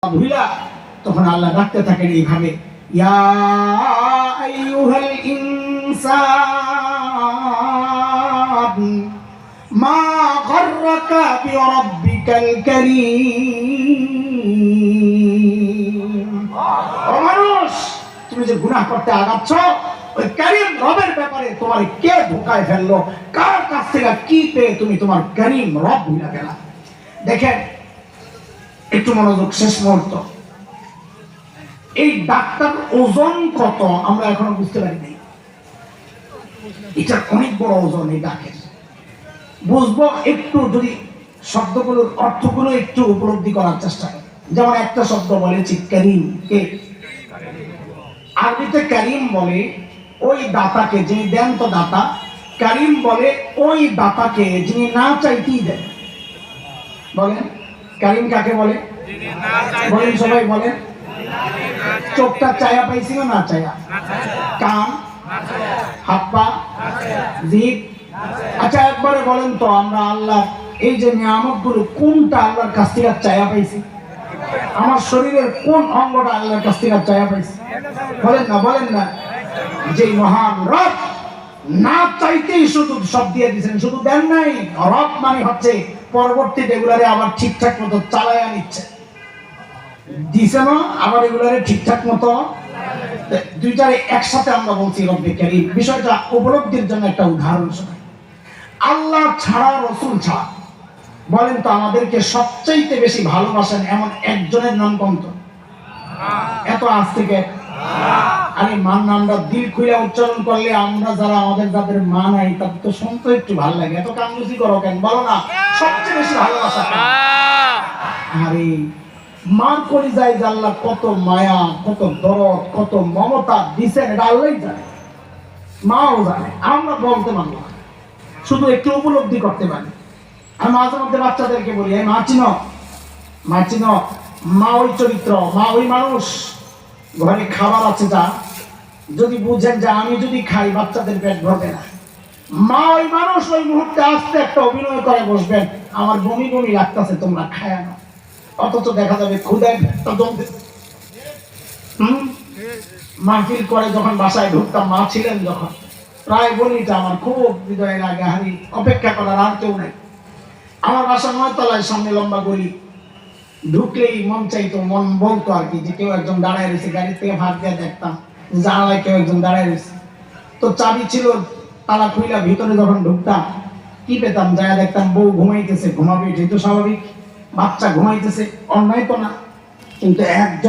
ভুলা তখন আল্লাহ ডাকতে থাকেন এইভাবে, ইয়া আইয়ুহাল ইনসান মা গাররাকা বিরাব্বিকাল কারীম। ও মানুষ, তুমি যে গুনাহ করতে আগাচ্ছ, ওই কারীম রবের ব্যাপারে তোমার কে ধোঁকায় ফেললো? কার কাছ থেকে কি পেয়ে তুমি তোমার কারীম রব ভুলে গেলা? দেখেন একটু মনোযোগ, শেষ মুহূর্ত। এই ডাক্তার ওজন কত আমরা এখনো বুঝতে পারি নাই। এটা অনেক বড় ওজন এই ডাকের। বুঝবো একটু যদি শব্দগুলোর অর্থগুলো একটু উপলব্ধি করার চেষ্টা করি। যেমন একটা শব্দ বলেছি করিম, কে? আরবিতে করিম বলে ওই দাতাকে যিনি দেন তো দাতা। করিম বলে ওই দাতাকে যিনি না চাইতেই দেন। বলেন করিম কাকে বলে? বলেন সবাই বলেন। চোখটা চায়া পাইছি না চায়া? কান, হাত পা, জিভ। আচ্ছা একবারে বলেন তো, আমরা আল্লাহ এই যে নিয়ামতগুলো কোনটা আল্লাহর কাছ থেকে চায়া পাইছি? আমার শরীরের কোন অঙ্গটা আল্লাহর কাছ থেকে চায়া পাইছি? বলেন না, বলেন না। যে মহান রব না চাইতেই শুধু সব দিয়ে দিয়েছেন, শুধু দেন নাই। রব মানে হচ্ছে পরবর্তী রেগুলারে আবার ঠিকঠাক মতো চালায়া নিচ্ছে। দিছে না আবার এগুলারে ঠিকঠাক মতো, দুইটারে একসাথে আমরা বলছি রব্বে কারীম। বিষয়টা উপলব্ধির জন্য একটা উদাহরণ শোনাই। আল্লাহ ছাড়া, রসুল ছাড়া, বলেন তো আমাদেরকে সবচাইতে বেশি ভালোবাসেন এমন একজনের নাম কোনট? এত আজ থেকে আরে মান নামটা দিল খুলে উচ্চারণ করলে আমরা যারা আমাদের যাদের মা নাই তাদের তো শুনতে একটু ভালো লাগে। এত কান্নুসি করো কেন বলো না? সবচেয়ে বেশি ভালোবাসা আরে মার কলিজায় যে আল্লাহ কত মায়া, কত দরদ, কত মমতা দিছেন এটা আল্লাহই জানে, মাও জানে। আমরা বলতে পারবো না, শুধু একটু উপলব্ধি করতে পারি। আমি মাঝে মধ্যে বাচ্চাদেরকে বলি, এই মা চিনো, মা চিনো? মা ওই চরিত্র, মা ওই মানুষ। ঘরে খাবার আছে যা, যদি বুঝেন যে আমি যদি খাই বাচ্চাদের পেট ভরবে না, মা ওই মানুষ। ওই মুহূর্তে আসতে একটা অভিনয় করে বসবেন, আমার বমি বমি লাগতেছে, তোমরা খায় না। অথচ দেখা যাবে ক্ষুদায় পেটটা জমতেছে। মাহফিল করে যখন বাসায় ঢুকতাম, মা ছিলেন যখন, প্রায় বলিটা আমার খুব হৃদয়ে লাগে, হারি অপেক্ষা করার আর কেউ নাই। আমার বাসা 9 তলায়, সামনে লম্বা গলি। ঢুকলেই মন চাইতো, মন বলতো আর কি যে কেউ একজন দাঁড়ায় রয়েছে। গাড়ি থেকে ভাত দিয়ে দেখতাম জানালায় কেউ একজন দাঁড়ায় রয়েছে। তো চাবি ছিল, তালা খুইলা ভিতরে যখন ঢুকতাম কি পেতাম? যায় দেখতাম বউ ঘুমাইতেছে। ঘুমাবে, এটাই তো স্বাভাবিক। বাচ্চা ঘুমাইতেছে, অন্যায় তো না। কিন্তু একজন